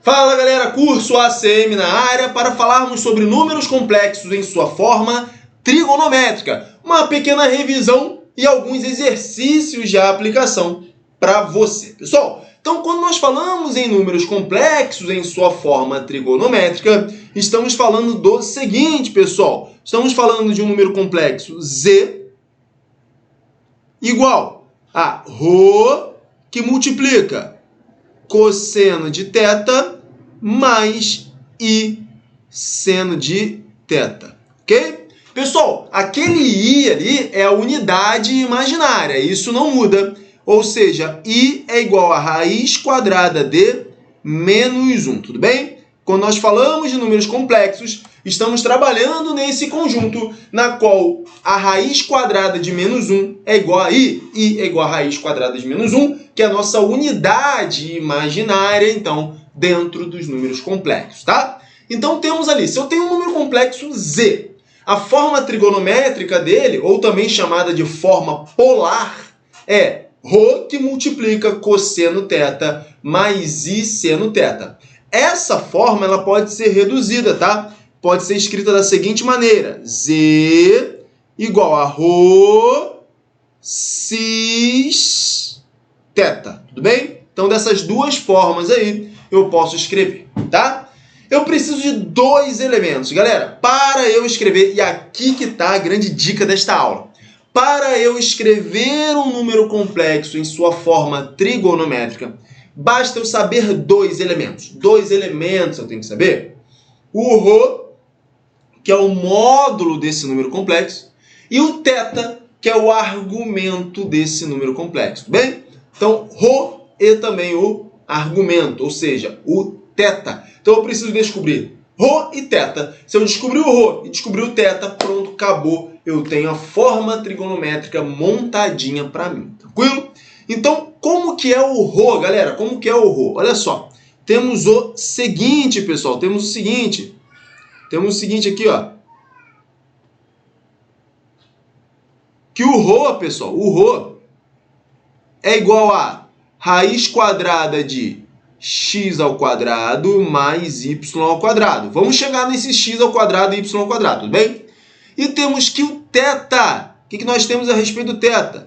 Fala galera, curso ACM na área para falarmos sobre números complexos em sua forma trigonométrica. Uma pequena revisão e alguns exercícios de aplicação para você. Pessoal, então quando nós falamos em números complexos em sua forma trigonométrica, estamos falando do seguinte, pessoal. Estamos falando de um número complexo z igual a ρ que multiplica cosseno de θ mais I seno de θ, ok? Pessoal, aquele I ali é a unidade imaginária, isso não muda. Ou seja, I é igual a raiz quadrada de menos 1, tudo bem? Quando nós falamos de números complexos, estamos trabalhando nesse conjunto na qual a raiz quadrada de menos 1 é igual a I é igual a raiz quadrada de menos 1, que é a nossa unidade imaginária, então, dentro dos números complexos, tá? Então, temos ali, se eu tenho um número complexo Z, a forma trigonométrica dele, ou também chamada de forma polar, é ρ que multiplica cosseno θ mais I seno θ. Essa forma ela pode ser reduzida, tá? Pode ser escrita da seguinte maneira: Z igual a ρ cis θ. Tudo bem? Então, dessas duas formas aí, eu posso escrever, tá? Eu preciso de dois elementos, galera, para eu escrever, e aqui que está a grande dica desta aula. Para eu escrever um número complexo em sua forma trigonométrica, basta eu saber dois elementos. Dois elementos eu tenho que saber. O ρ, que é o módulo desse número complexo, e o θ, que é o argumento desse número complexo, tudo bem? Então, ρ e também o argumento, ou seja, o θ. Então, eu preciso descobrir ρ e θ. Se eu descobrir o ρ e descobrir o θ, pronto, acabou. Eu tenho a forma trigonométrica montadinha para mim, tranquilo? Então, como que é o ρ, galera? Como que é o ρ? Olha só, temos o seguinte, pessoal, temos o seguinte aqui, ó. Que o ρ, pessoal, o ρ é igual a raiz quadrada de x ao quadrado mais y ao quadrado. Vamos chegar nesse x ao quadrado e y ao quadrado, tudo bem? E temos que o θ, o que nós temos a respeito do θ?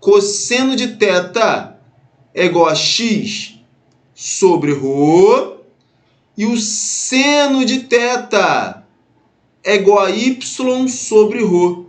Cosseno de θ é igual a x sobre ρ, e o seno de θ é igual a y sobre ρ.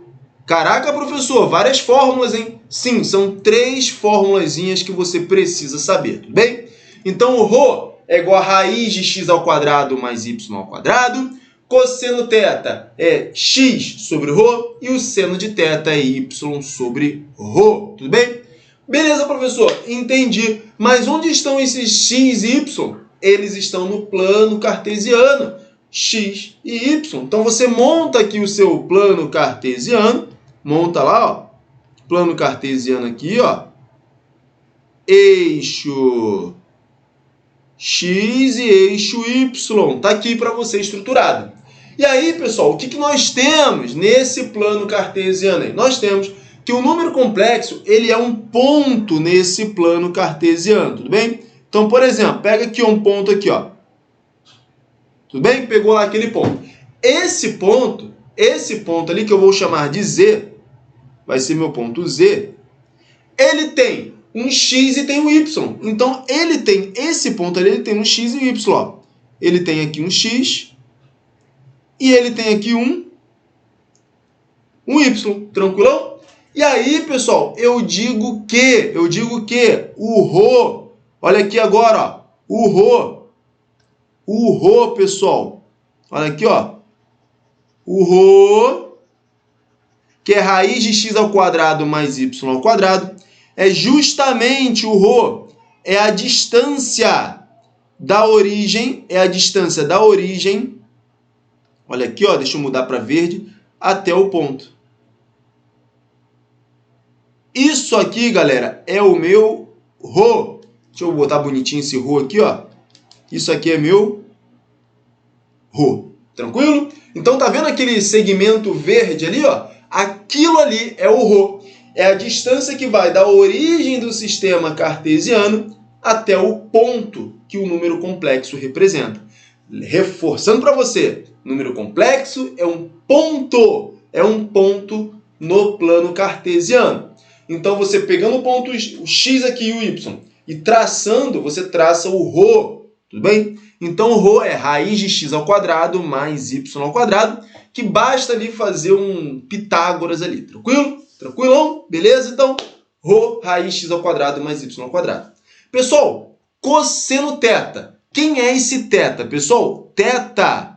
Caraca, professor, várias fórmulas, hein? Sim, são 3 formulazinhas que você precisa saber, tudo bem? Então, o ρ é igual a raiz de x ao quadrado mais y ao quadrado, cosseno θ é x sobre ρ e o seno de θ é y sobre ρ, tudo bem? Beleza, professor, entendi. Mas onde estão esses x e y? Eles estão no plano cartesiano, x e y. Então, você monta aqui o seu plano cartesiano, monta lá, ó, plano cartesiano aqui, ó, eixo x e eixo y, tá aqui para você estruturado. E aí, pessoal, o que nós temos nesse plano cartesiano aí? Nós temos que o número complexo, ele é um ponto nesse plano cartesiano, tudo bem? Então, por exemplo, pega aqui um ponto aqui, ó. Tudo bem? Pegou lá aquele ponto. Esse ponto ali que eu vou chamar de Z, vai ser meu ponto Z, ele tem um x e tem um y. Então, ele tem, esse ponto ali, ele tem um x e um y, ó. Ele tem aqui um x e ele tem aqui um y, tranquilão? E aí, pessoal, eu digo que o ρ, olha aqui agora, ó, o ρ, pessoal, olha aqui, ó, o ρ, que é raiz de x ao quadrado mais y ao quadrado, é justamente o ρ, é a distância da origem, olha aqui, ó, deixa eu mudar para verde, até o ponto. Isso aqui, galera, é o meu ρ. Deixa eu botar bonitinho esse ρ aqui, ó. Isso aqui é meu ρ. Tranquilo? Então, tá vendo aquele segmento verde ali, ó? Aquilo ali é o ρ. É a distância que vai da origem do sistema cartesiano até o ponto que o número complexo representa. Reforçando para você, número complexo é um ponto no plano cartesiano. Então, você pegando o ponto, o x aqui e o y, e traçando, você traça o ρ, tudo bem? Então, o ρ é raiz de x ao quadrado mais y ao quadrado, que basta ali fazer um Pitágoras ali, tranquilo? Tranquilão? Beleza? Então, ρ, raiz x ao quadrado mais y ao quadrado. Pessoal, cosseno θ. Quem é esse θ, pessoal? Θ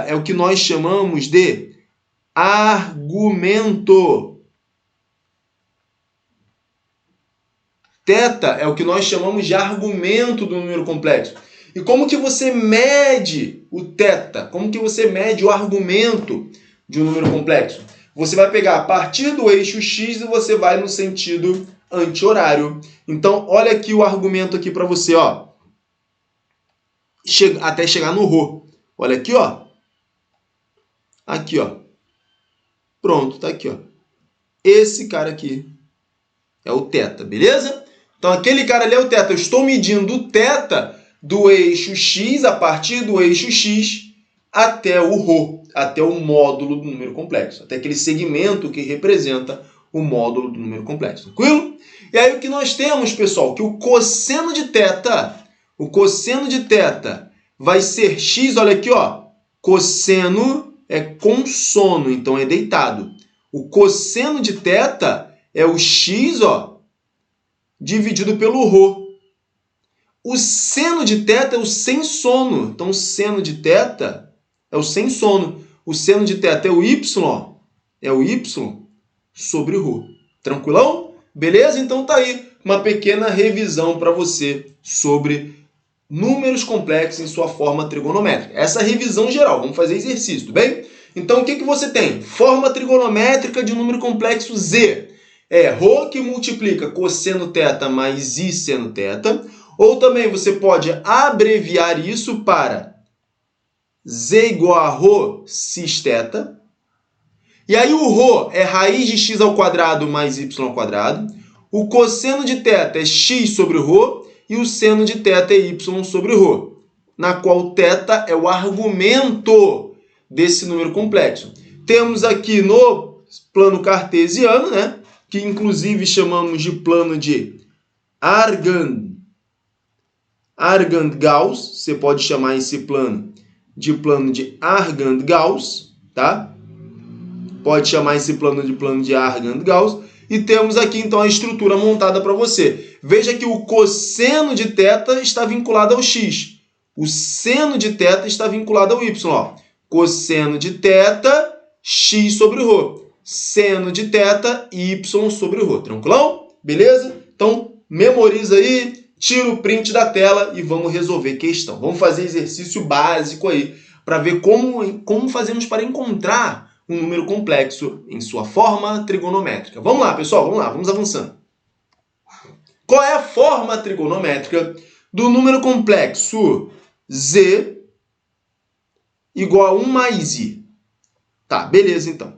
é o que nós chamamos de argumento. Θ é o que nós chamamos de argumento do número complexo. E como que você mede o θ? Como que você mede o argumento de um número complexo? Você vai pegar a partir do eixo x e você vai no sentido anti-horário. Então, olha aqui o argumento aqui para você, ó. Até chegar no ρ. Olha aqui, ó. Aqui, ó. Pronto, tá aqui, ó. Esse cara aqui é o θ, beleza? Então, aquele cara ali é o θ. Eu estou medindo o θ do eixo x, a partir do eixo x, até o ρ, até o módulo do número complexo, até aquele segmento que representa o módulo do número complexo. Tranquilo? E aí, o que nós temos, pessoal? Que o cosseno de θ vai ser x, olha aqui, ó. Cosseno é com sono, então é deitado. O cosseno de θ é o x, ó, dividido pelo ρ. O seno de θ é o sem sono. Então, o seno de θ é o sem sono. O seno de θ é o y, ó. É o y sobre ρ. Tranquilão? Beleza? Então, tá aí uma pequena revisão para você sobre números complexos em sua forma trigonométrica. Essa revisão geral. Vamos fazer exercício, tudo bem? Então, o que você tem? Forma trigonométrica de número complexo Z. É ρ que multiplica cosseno θ mais i seno θ. Ou também você pode abreviar isso para Z igual a ρ cis θ. E aí o ρ é raiz de x ao quadrado mais y ao quadrado. O cosseno de θ é x sobre ρ e o seno de θ é y sobre ρ, na qual θ é o argumento desse número complexo. Temos aqui no plano cartesiano, né, que inclusive chamamos de plano de Argand-Gauss. Você pode chamar esse plano de Argand-Gauss, tá? Pode chamar esse plano de Argand-Gauss. E temos aqui, então, a estrutura montada para você. Veja que o cosseno de θ está vinculado ao x. O seno de θ está vinculado ao y. Ó. Cosseno de θ, x sobre ρ. Seno de θ, y sobre ρ. Tranquilão? Beleza? Então, memoriza aí, tira o print da tela e vamos resolver questão. Vamos fazer exercício básico aí para ver como fazemos para encontrar um número complexo em sua forma trigonométrica. Vamos lá, pessoal, vamos lá, vamos avançando. Qual é a forma trigonométrica do número complexo Z igual a 1 mais I? Tá, beleza, então.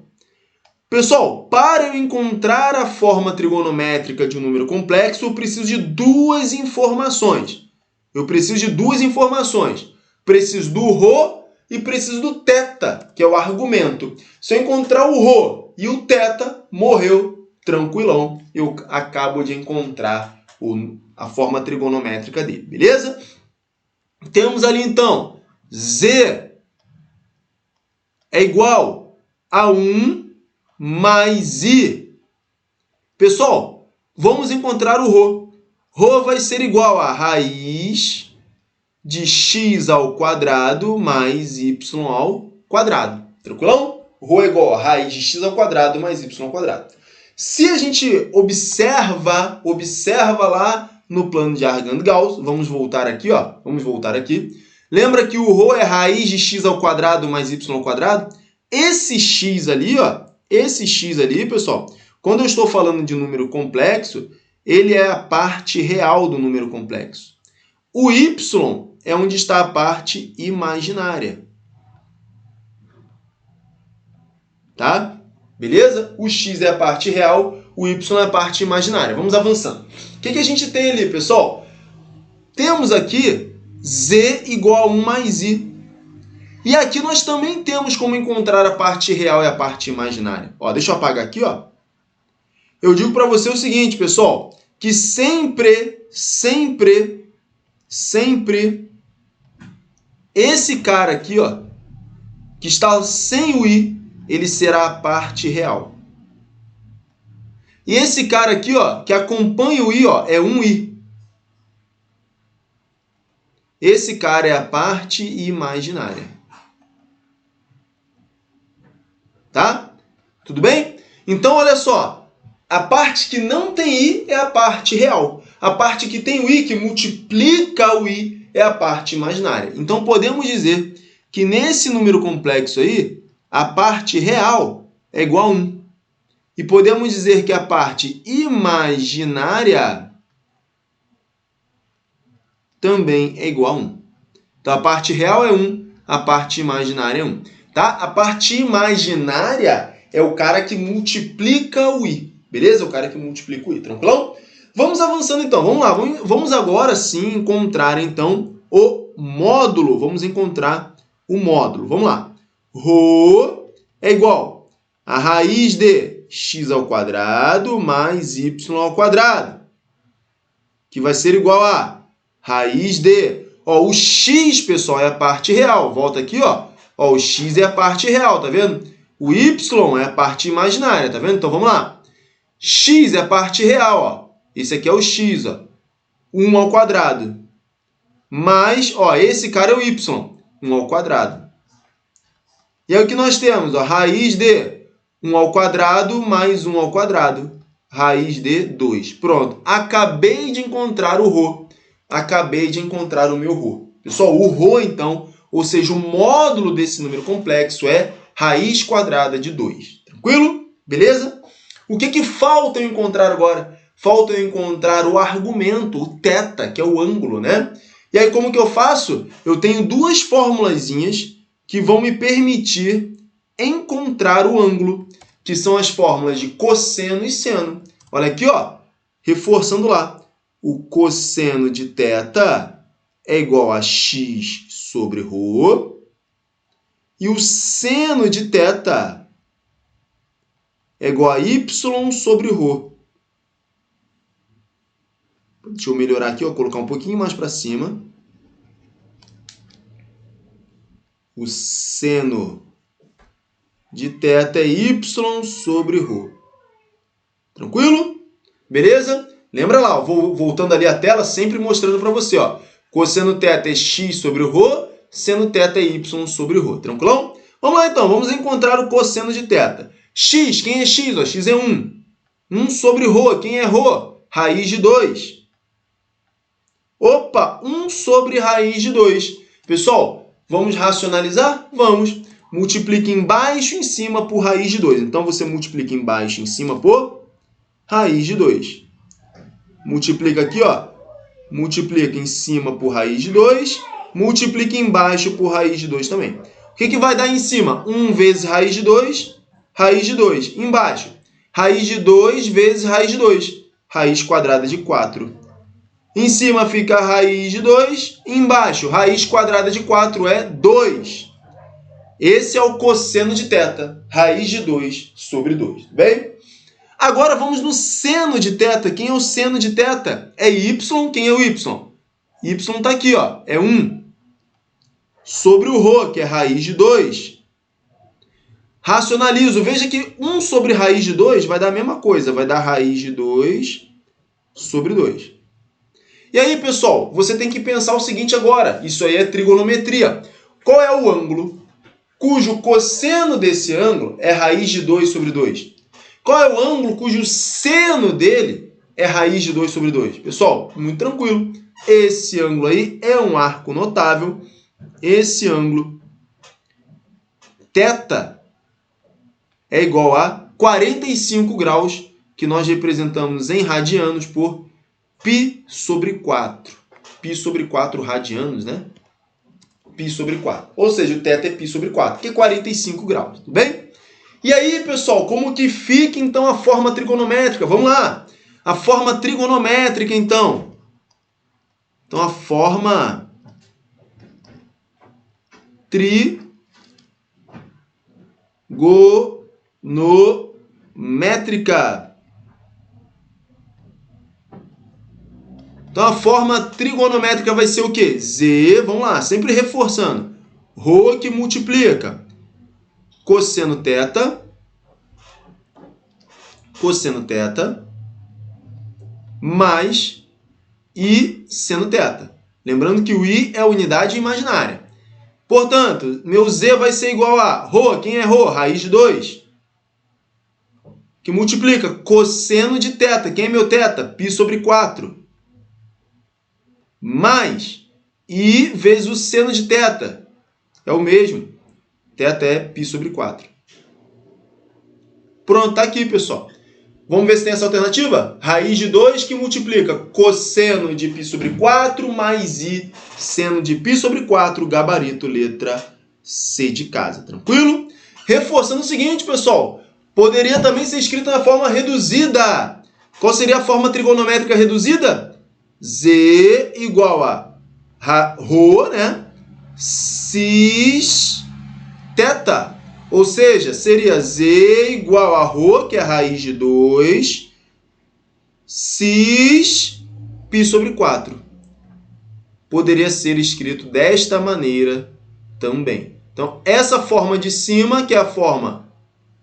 Pessoal, para eu encontrar a forma trigonométrica de um número complexo, eu preciso de duas informações. Preciso do ρ e preciso do θ, que é o argumento. Se eu encontrar o ρ e o θ, morreu, tranquilão. Eu acabo de encontrar a forma trigonométrica dele, beleza? Temos ali, então, Z é igual a 1 mais I. Pessoal, vamos encontrar o ρ. ρ vai ser igual a raiz de x ao quadrado mais y ao quadrado. Tranquilão? Ρ é igual a raiz de x ao quadrado mais y ao quadrado. Se a gente observa lá no plano de Argand-Gauss, vamos voltar aqui, ó. Lembra que o ρ é raiz de x ao quadrado mais y ao quadrado? Esse x ali, pessoal, quando eu estou falando de número complexo, ele é a parte real do número complexo. O y é onde está a parte imaginária. Tá? Beleza? O x é a parte real, o y é a parte imaginária. Vamos avançando. O que a gente tem ali, pessoal? Temos aqui z igual a 1 mais i. E aqui nós também temos como encontrar a parte real e a parte imaginária. Ó, deixa eu apagar aqui, ó. Eu digo para você o seguinte, pessoal, que sempre esse cara aqui, ó, que está sem o i, ele será a parte real. E esse cara aqui, ó, que acompanha o i, ó, é um i. Esse cara é a parte imaginária. Tá? Tudo bem? Então, olha só. A parte que não tem i é a parte real. A parte que tem o i, que multiplica o i, é a parte imaginária. Então, podemos dizer que nesse número complexo aí, a parte real é igual a 1. E podemos dizer que a parte imaginária também é igual a 1. Então, a parte real é 1, a parte imaginária é 1. Tá? A parte imaginária é o cara que multiplica o i. Beleza? O cara que multiplica o i. Tranquilão? Vamos avançando então. Vamos lá. Vamos agora sim encontrar então o módulo. Vamos encontrar o módulo. Vamos lá. Rho é igual a raiz de x ao quadrado mais y ao quadrado, que vai ser igual a raiz de... Ó, o x, pessoal, é a parte real. Volta aqui, ó. Ó, o x é a parte real, tá vendo? O y é a parte imaginária, tá vendo? Então, vamos lá. X é a parte real, ó. Esse aqui é o x, ó. 1 ao quadrado. Mais, ó, esse cara é o y. 1 ao quadrado. E aí o que nós temos? Ó, raiz de 1 ao quadrado mais 1 ao quadrado. Raiz de 2. Pronto. Acabei de encontrar o Rho. Acabei de encontrar o meu Rho. Pessoal, o Rho, então, ou seja, o módulo desse número complexo é raiz quadrada de 2. Tranquilo? Beleza? O que falta eu encontrar agora? Falta eu encontrar o argumento, o θ, que é o ângulo, né? E aí, como que eu faço? Eu tenho duas formulazinhas que vão me permitir encontrar o ângulo, que são as fórmulas de cosseno e seno. Olha aqui, ó, reforçando lá. O cosseno de θ é igual a x sobre Rho. E o seno de θ é igual a y sobre Rho. Deixa eu melhorar aqui, ó, colocar um pouquinho mais para cima. O seno de θ é y sobre Rho. Tranquilo? Beleza? Lembra lá, ó, voltando ali a tela, sempre mostrando para você, ó. Cosseno θ é x sobre Rho, seno θ é y sobre Rho. Tranquilão? Vamos lá então, vamos encontrar o cosseno de θ. X, quem é x? Ó, x é 1. 1 sobre Rho, quem é Rho? Raiz de 2. Opa, 1 sobre raiz de 2. Pessoal, vamos racionalizar? Vamos. Multiplica embaixo e em cima por raiz de 2. Então, você multiplica embaixo e em cima por raiz de 2. Multiplica aqui, ó. Multiplica em cima por raiz de 2. Multiplica embaixo por raiz de 2 também. O que vai dar em cima? 1 vezes raiz de 2, raiz de 2. Embaixo, raiz de 2 vezes raiz de 2. Raiz quadrada de 4. Em cima fica a raiz de 2. Embaixo, raiz quadrada de 4 é 2. Esse é o cosseno de θ. Raiz de 2 sobre 2. Bem? Agora vamos no seno de θ. Quem é o seno de θ? É y. Quem é o y? Y está aqui, ó. É 1. Sobre o Rho, que é raiz de 2. Racionalizo. Veja que 1 sobre raiz de 2 vai dar a mesma coisa. Vai dar raiz de 2 sobre 2. E aí, pessoal, você tem que pensar o seguinte agora. Isso aí é trigonometria. Qual é o ângulo cujo cosseno desse ângulo é raiz de 2 sobre 2? Qual é o ângulo cujo seno dele é raiz de 2 sobre 2? Pessoal, muito tranquilo. Esse ângulo aí é um arco notável. Esse ângulo θ é igual a 45 graus, que nós representamos em radianos por π sobre 4. Π sobre 4 radianos, né? Π sobre 4. Ou seja, o θ é π sobre 4, que é 45 graus, tudo bem? E aí, pessoal, como que fica, então, a forma trigonométrica? Vamos lá. A forma trigonométrica, então. Então, a forma trigonométrica. Então, a forma trigonométrica vai ser o quê? Z, vamos lá, sempre reforçando. Rho que multiplica cosseno θ, mais I seno θ. Lembrando que o I é a unidade imaginária. Portanto, meu Z vai ser igual a Rho. Quem é Rho? Raiz de 2. Que multiplica cosseno de θ. Quem é meu θ? Π sobre 4. Mais I vezes o seno de θ. É o mesmo. Θ é π sobre 4. Pronto, tá aqui, pessoal. Vamos ver se tem essa alternativa? Raiz de 2 que multiplica cosseno de π sobre 4 mais I seno de π sobre 4, gabarito, letra C de casa. Tranquilo? Reforçando o seguinte, pessoal. Poderia também ser escrita na forma reduzida. Qual seria a forma trigonométrica reduzida? Z igual a Rho, né? Cis θ. Ou seja, seria Z igual a Rho, que é a raiz de 2, cis π sobre 4. Poderia ser escrito desta maneira também. Então, essa forma de cima, que é a forma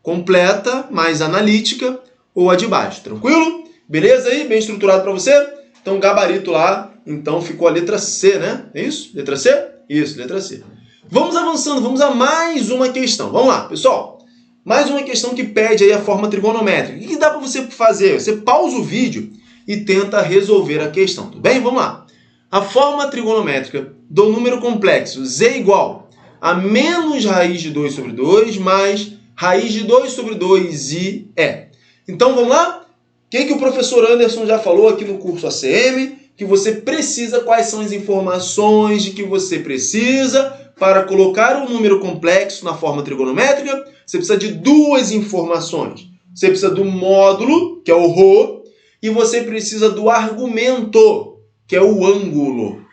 completa, mais analítica, ou a de baixo. Tranquilo? Beleza aí? Bem estruturado para você? Então, gabarito lá, então ficou a letra C, né? É isso? Letra C? Isso, letra C. Vamos avançando, vamos a mais uma questão. Vamos lá, pessoal. Mais uma questão que pede aí a forma trigonométrica. O que dá para você fazer? Você pausa o vídeo e tenta resolver a questão, tudo bem? Vamos lá. A forma trigonométrica do número complexo Z igual a menos raiz de 2 sobre 2 mais raiz de 2 sobre 2i é. Então, vamos lá? O que o professor Anderson já falou aqui no curso ACM? Que você precisa, quais são as informações de que você precisa para colocar um número complexo na forma trigonométrica. Você precisa de duas informações. Você precisa do módulo, que é o Rho, e você precisa do argumento, que é o ângulo,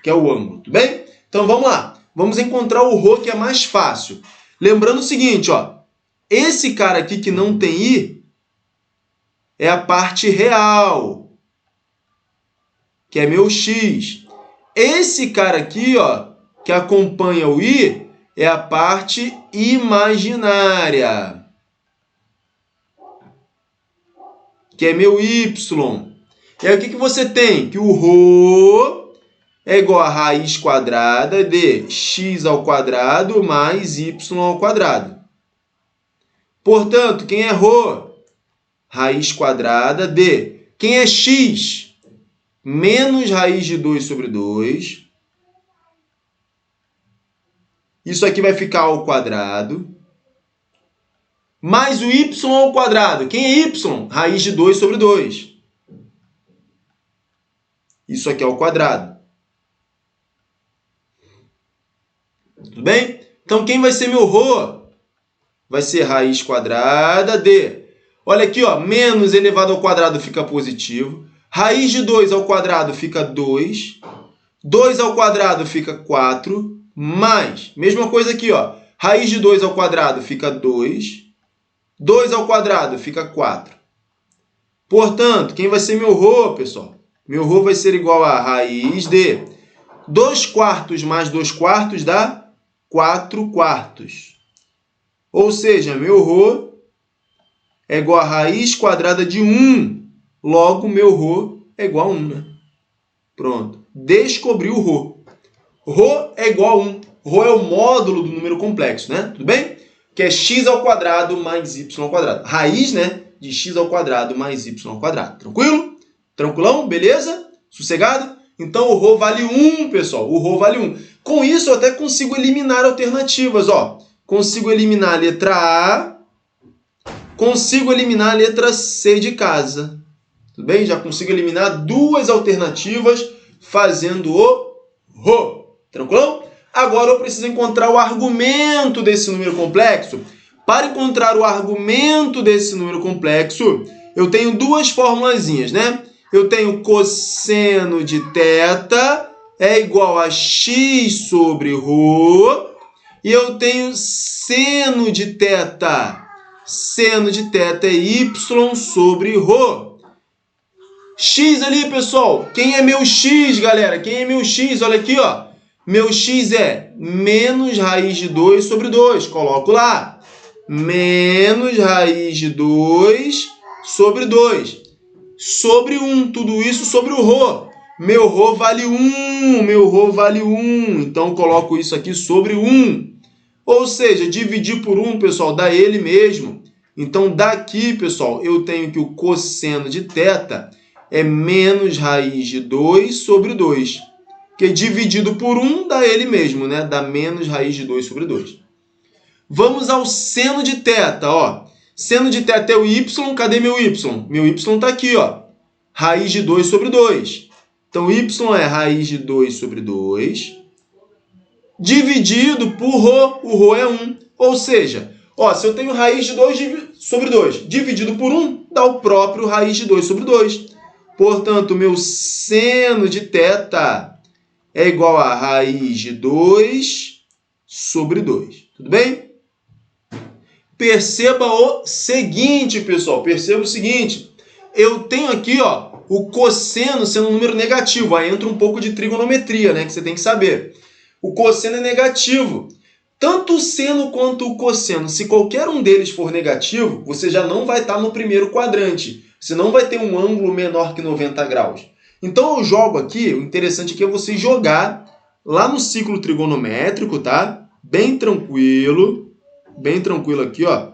tudo bem? Então vamos lá. Vamos encontrar o Rho, que é mais fácil. Lembrando o seguinte, ó, esse cara aqui que não tem I é a parte real, que é meu X. Esse cara aqui, ó, que acompanha o I, é a parte imaginária, que é meu Y. E aí o que você tem? Que o Rho é igual a raiz quadrada de x ao quadrado mais y ao quadrado. Portanto, quem é Rho? Raiz quadrada de... Quem é x? Menos raiz de 2 sobre 2. Isso aqui vai ficar ao quadrado. Mais o y ao quadrado. Quem é y? Raiz de 2 sobre 2. Isso aqui é ao quadrado. Tudo bem? Então, quem vai ser meu Rho? Vai ser raiz quadrada de... Olha aqui, ó, menos elevado ao quadrado fica positivo. Raiz de 2 ao quadrado fica 2. 2 ao quadrado fica 4. Mais, mesma coisa aqui, ó. Raiz de 2 ao quadrado fica 2. 2 ao quadrado fica 4. Portanto, quem vai ser meu Rho, pessoal? Meu Rho vai ser igual a raiz de 2 quartos mais 2 quartos dá 4 quartos. Ou seja, meu Rho é igual a raiz quadrada de 1. Logo, meu Rho é igual a 1, né? Pronto. Descobri o Rho. Rho é igual a 1. Rho é o módulo do número complexo, né? Tudo bem? Que é x ao quadrado mais y ao quadrado. Raiz, né? De x ao quadrado mais y ao quadrado. Tranquilo? Tranquilão? Beleza? Sossegado? Então, o Rho vale 1, pessoal. O Rho vale 1. Com isso, eu até consigo eliminar alternativas, ó. Consigo eliminar a letra A. Consigo eliminar a letra C de casa. Tudo bem? Já consigo eliminar duas alternativas fazendo o Rho. Tranquilão? Agora eu preciso encontrar o argumento desse número complexo Para encontrar o argumento desse número complexo, eu tenho duas formulazinhas, né? Eu tenho cosseno de θ é igual a x sobre ρ, e eu tenho seno de θ. Seno de θ é y sobre ρ. X ali, pessoal. Quem é meu x, galera? Quem é meu x? Olha aqui, ó. Meu x é menos raiz de 2 sobre 2. Coloco lá. Menos raiz de 2 sobre 2. Sobre 1. Tudo isso sobre o ρ. Meu ρ vale 1. Meu ρ vale 1. Então, coloco isso aqui sobre 1. Ou seja, dividir por 1, pessoal, dá ele mesmo. Então, daqui, pessoal, eu tenho que o cosseno de θ é menos raiz de 2 sobre 2. Que dividido por 1 dá ele mesmo, né? Dá menos raiz de 2 sobre 2. Vamos ao seno de θ, ó. Seno de θ é o y, cadê meu y? Meu y está aqui, ó. Raiz de 2 sobre 2. Então, y é raiz de 2 sobre 2. Dividido por ρ, o ρ é 1. Ou seja, ó, se eu tenho raiz de 2 sobre 2 dividido por 1, dá o próprio raiz de 2 sobre 2. Portanto, meu seno de θ é igual a raiz de 2 sobre 2. Tudo bem? Perceba o seguinte, pessoal. Perceba o seguinte. Eu tenho aqui, ó, o cosseno sendo um número negativo. Aí entra um pouco de trigonometria, né? Que você tem que saber. O cosseno é negativo. Tanto o seno quanto o cosseno, se qualquer um deles for negativo, você já não vai estar no primeiro quadrante. Você não vai ter um ângulo menor que 90 graus. Então eu jogo aqui, o interessante aqui é você jogar lá no ciclo trigonométrico, tá? Bem tranquilo aqui, ó.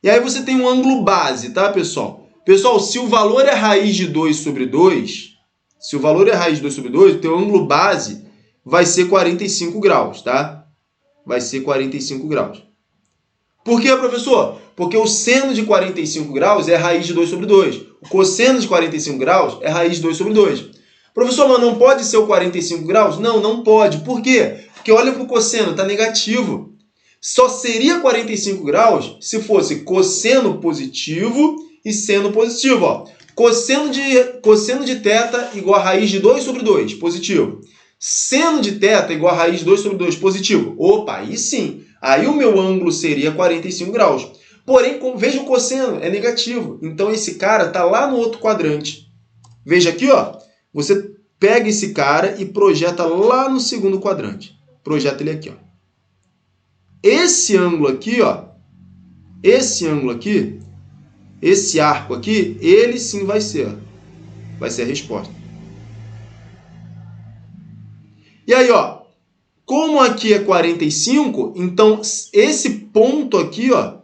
E aí você tem um ângulo base, tá, pessoal? Pessoal, se o valor é raiz de 2 sobre 2, o teu ângulo base vai ser 45 graus, tá? Vai ser 45 graus. Por quê, professor? Porque o seno de 45 graus é raiz de 2 sobre 2. O cosseno de 45 graus é raiz de 2 sobre 2. Professor, mas não pode ser o 45 graus? Não, não pode. Por quê? Porque olha para o cosseno, está negativo. Só seria 45 graus se fosse cosseno positivo e seno positivo. Ó. Cosseno de θ igual a raiz de 2 sobre 2, positivo. Seno de θ igual a raiz de 2 sobre 2, positivo. Opa, aí sim. Aí o meu ângulo seria 45 graus. Porém, veja o cosseno, é negativo. Então esse cara está lá no outro quadrante. Veja aqui, ó. Você pega esse cara e projeta lá no segundo quadrante. Projeta ele aqui, ó. Esse ângulo aqui, ó. Esse ângulo aqui, esse arco aqui, ele sim vai ser. Vai ser a resposta. E aí, ó. Como aqui é 45, então esse ponto aqui, ó,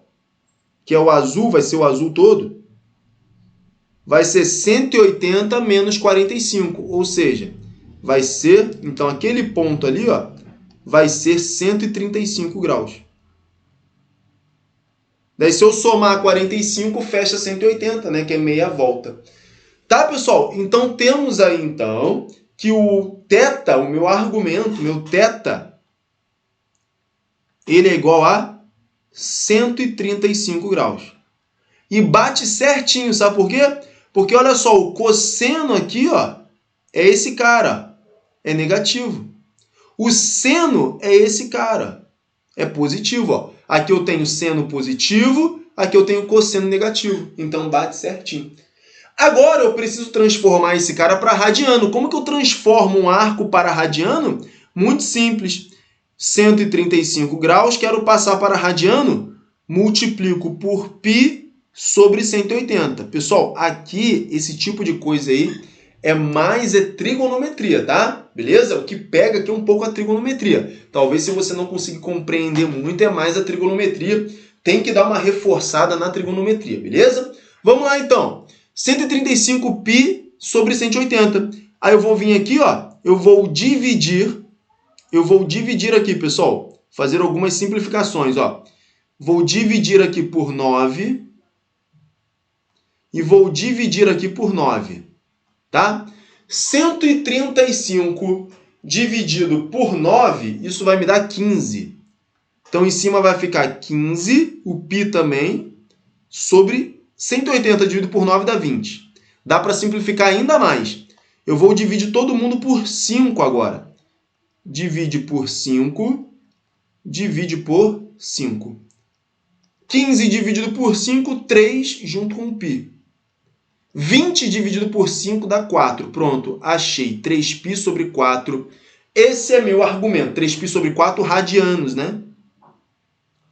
que é o azul, vai ser o azul todo, vai ser 180 menos 45, ou seja, vai ser, então aquele ponto ali, ó, vai ser 135 graus. Daí se eu somar 45, fecha 180, né, que é meia volta. Tá, pessoal? Então temos aí, então, que o θ, o meu argumento, meu θ, ele é igual a 135 graus. E bate certinho, sabe por quê? Porque olha só, o cosseno aqui, ó, é esse cara, é negativo. O seno é esse cara, é positivo, ó. Aqui eu tenho seno positivo, aqui eu tenho cosseno negativo. Então bate certinho. Agora eu preciso transformar esse cara para radiano. Como que eu transformo um arco para radiano? Muito simples. 135 graus, quero passar para radiano, multiplico por π sobre 180. Pessoal, aqui, esse tipo de coisa aí é mais trigonometria, tá? Beleza? O que pega aqui é um pouco a trigonometria. Talvez se você não conseguir compreender muito, é mais a trigonometria. Tem que dar uma reforçada na trigonometria, beleza? Vamos lá, então. 135π sobre 180. Aí eu vou vir aqui, ó, eu vou dividir aqui, pessoal, fazer algumas simplificações, ó. Vou dividir aqui por 9 e vou dividir aqui por 9, tá? 135 dividido por 9, isso vai me dar 15. Então, em cima vai ficar 15, o π também, sobre 180 dividido por 9 dá 20. Dá para simplificar ainda mais. Eu vou dividir todo mundo por 5 agora. Divide por 5, divide por 5. 15 dividido por 5, 3 junto com o π. 20 dividido por 5 dá 4. Pronto, achei 3π sobre 4. Esse é meu argumento. 3π sobre 4 radianos, né?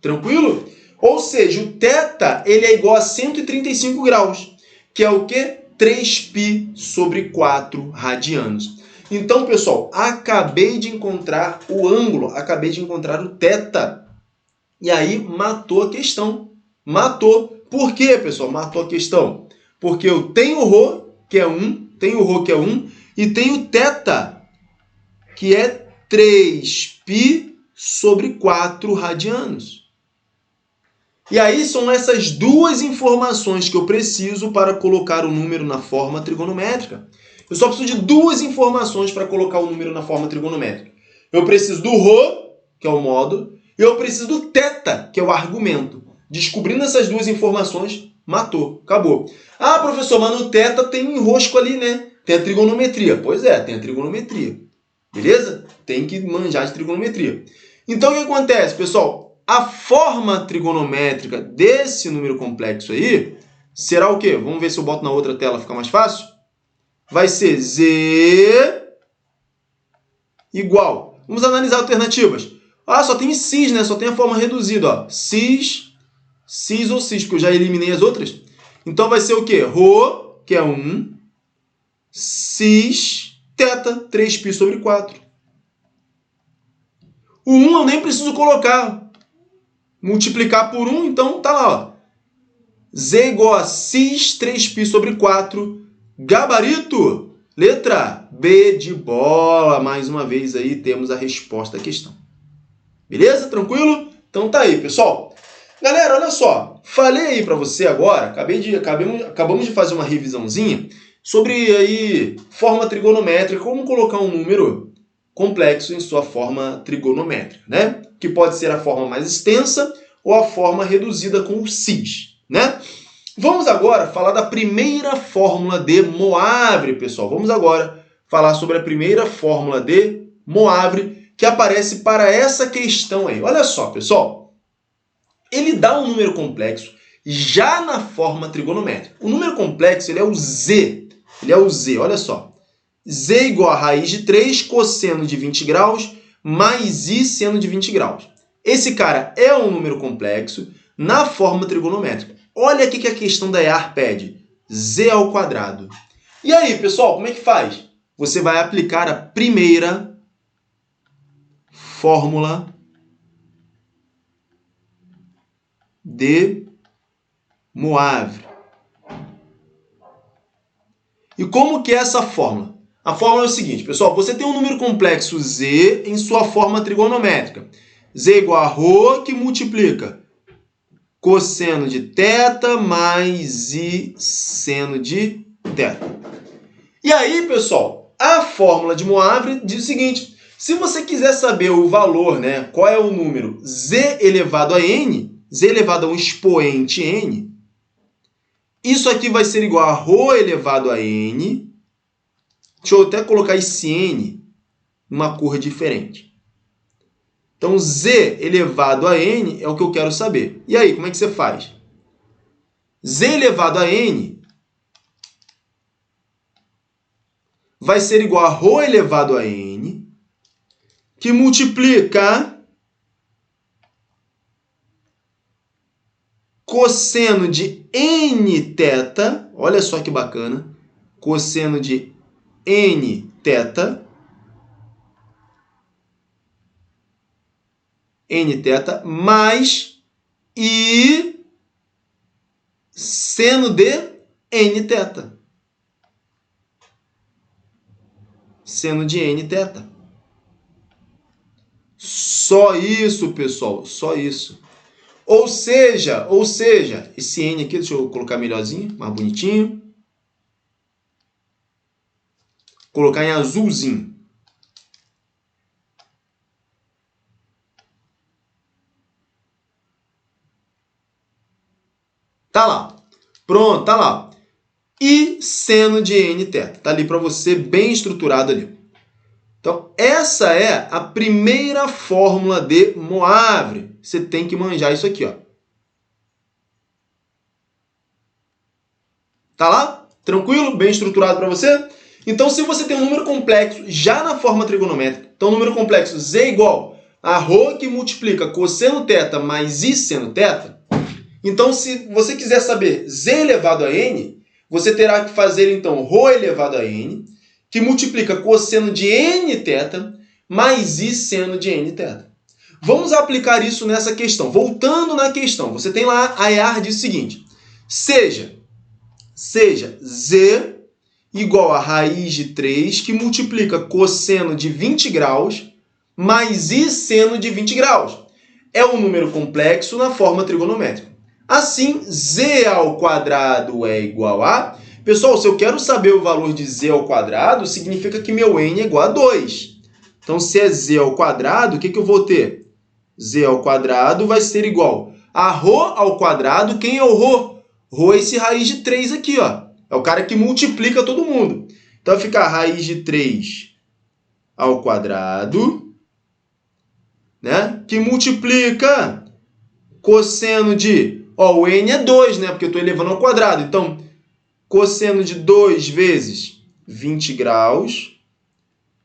Tranquilo? Ou seja, o θ ele é igual a 135 graus, que é o quê? 3π sobre 4 radianos. Então, pessoal, acabei de encontrar o ângulo, acabei de encontrar o θ. E aí, matou a questão. Matou. Por quê, pessoal? Matou a questão. Porque eu tenho ρ, que é 1, tenho ρ, que é 1, e tenho θ, que é 3π sobre 4 radianos. E aí são essas duas informações que eu preciso para colocar o número na forma trigonométrica. Eu só preciso de duas informações para colocar o número na forma trigonométrica. Eu preciso do ρ, que é o módulo, e eu preciso do θ, que é o argumento. Descobrindo essas duas informações, matou, acabou. Ah, professor, mas no θ tem um enrosco ali, né? Tem a trigonometria. Pois é, tem a trigonometria. Beleza? Tem que manjar de trigonometria. Então, o que acontece, pessoal? A forma trigonométrica desse número complexo aí será o quê? Vamos ver se eu boto na outra tela, fica mais fácil. Vai ser z igual. Vamos analisar alternativas. Ah, só tem cis, né? Só tem a forma reduzida, ó. Cis, cis ou cis, porque eu já eliminei as outras. Então vai ser o quê? Rho, que é 1, cis, θ, 3π sobre 4. O 1 eu nem preciso colocar. Multiplicar por 1, então tá lá, ó. Z igual a cis 3π sobre 4. Gabarito, letra B de bola. Mais uma vez aí temos a resposta à questão. Beleza? Tranquilo? Então tá aí, pessoal. Galera, olha só. Falei aí para você agora, acabamos de fazer uma revisãozinha sobre aí forma trigonométrica, como colocar um número complexo em sua forma trigonométrica, né? Que pode ser a forma mais extensa ou a forma reduzida com o cis, né? Vamos agora falar da primeira fórmula de Moivre, pessoal. Vamos agora falar sobre a primeira fórmula de Moivre que aparece para essa questão aí. Olha só, pessoal. Ele dá um número complexo já na forma trigonométrica. O número complexo ele é o z. Ele é o z, olha só. Z igual a raiz de 3 cosseno de 20 graus mais i seno de 20 graus. Esse cara é um número complexo na forma trigonométrica. Olha aqui que a questão da EAR pede. Z ao quadrado. E aí, pessoal, como é que faz? Você vai aplicar a primeira fórmula de Moivre. E como que é essa fórmula? A fórmula é o seguinte, pessoal. Você tem um número complexo z em sua forma trigonométrica. Z igual a ρ, que multiplica cosseno de θ mais i seno de θ. E aí, pessoal, a fórmula de Moivre diz o seguinte. Se você quiser saber o valor, né, qual é o número z elevado a n, z elevado a um expoente n, isso aqui vai ser igual a ρ elevado a n. Deixa eu até colocar esse n numa cor diferente. Então, z elevado a n é o que eu quero saber. E aí, como é que você faz? Z elevado a n vai ser igual a ρ elevado a n, que multiplica cosseno de nθ, olha só que bacana, cosseno de nθ, mais i seno de nθ. Seno de nθ. Só isso, pessoal, só isso. Ou seja, esse n aqui, deixa eu colocar melhorzinho, mais bonitinho. Colocar em azulzinho. Tá lá. Pronto, tá lá. E seno de nθ. Tá ali para você, bem estruturado ali. Então, essa é a primeira fórmula de Moivre. Você tem que manjar isso aqui, ó. Tá lá? Tranquilo? Bem estruturado para você? Então, se você tem um número complexo já na forma trigonométrica, então número complexo z igual a ρ que multiplica cosseno θ mais i seno θ, então se você quiser saber z elevado a n, você terá que fazer então ρ elevado a n, que multiplica cosseno de nθ mais i seno de nθ. Vamos aplicar isso nessa questão. Voltando na questão, você tem lá a EAR diz o seguinte: seja z igual a raiz de 3, que multiplica cosseno de 20 graus mais i seno de 20 graus. É um número complexo na forma trigonométrica. Assim, z ao quadrado é igual a... Pessoal, se eu quero saber o valor de z ao quadrado, significa que meu n é igual a 2. Então, se é z ao quadrado, o que eu vou ter? Z ao quadrado vai ser igual a ρ ao quadrado. Quem é o ρ? ρ é esse raiz de 3 aqui, ó. É o cara que multiplica todo mundo. Então, vai ficar raiz de 3 ao quadrado, né? Que multiplica cosseno de... Ó, o n é 2, né? Porque eu estou elevando ao quadrado. Então, cosseno de 2 vezes 20 graus,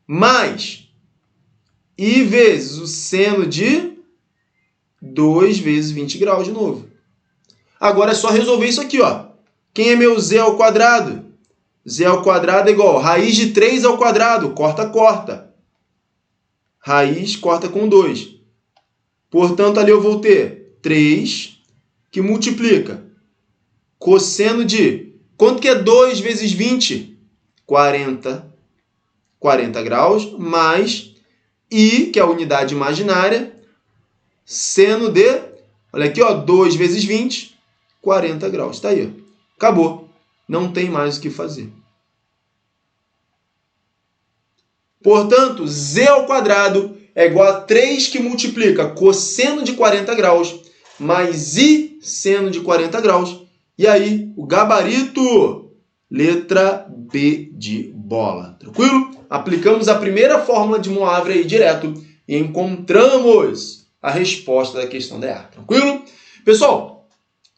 mais i vezes o seno de 2 vezes 20 graus de novo. Agora é só resolver isso aqui, ó. Quem é meu z ao quadrado? Z ao quadrado é igual a raiz de 3 ao quadrado. Corta, corta. Raiz corta com 2. Portanto, ali eu vou ter 3, que multiplica cosseno de... Quanto que é 2 vezes 20? 40. 40 graus, mais i, que é a unidade imaginária, seno de... Olha aqui, ó, 2 vezes 20, 40 graus. Está aí, ó. Acabou. Não tem mais o que fazer. Portanto, z ao quadrado é igual a 3 que multiplica cosseno de 40 graus mais i seno de 40 graus. E aí, o gabarito, letra B de bola. Tranquilo? Aplicamos a primeira fórmula de Moivre aí direto e encontramos a resposta da questão da EAR. Tranquilo? Pessoal,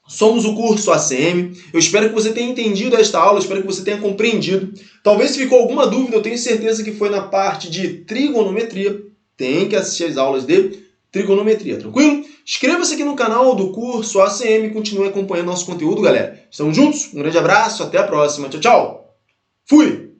somos o curso ACM. Eu espero que você tenha entendido esta aula, espero que você tenha compreendido. Talvez se ficou alguma dúvida, eu tenho certeza que foi na parte de trigonometria. Tem que assistir as aulas de trigonometria, tranquilo? Inscreva-se aqui no canal do curso ACM e continue acompanhando nosso conteúdo, galera. Estamos juntos? Um grande abraço, até a próxima. Tchau, tchau! Fui!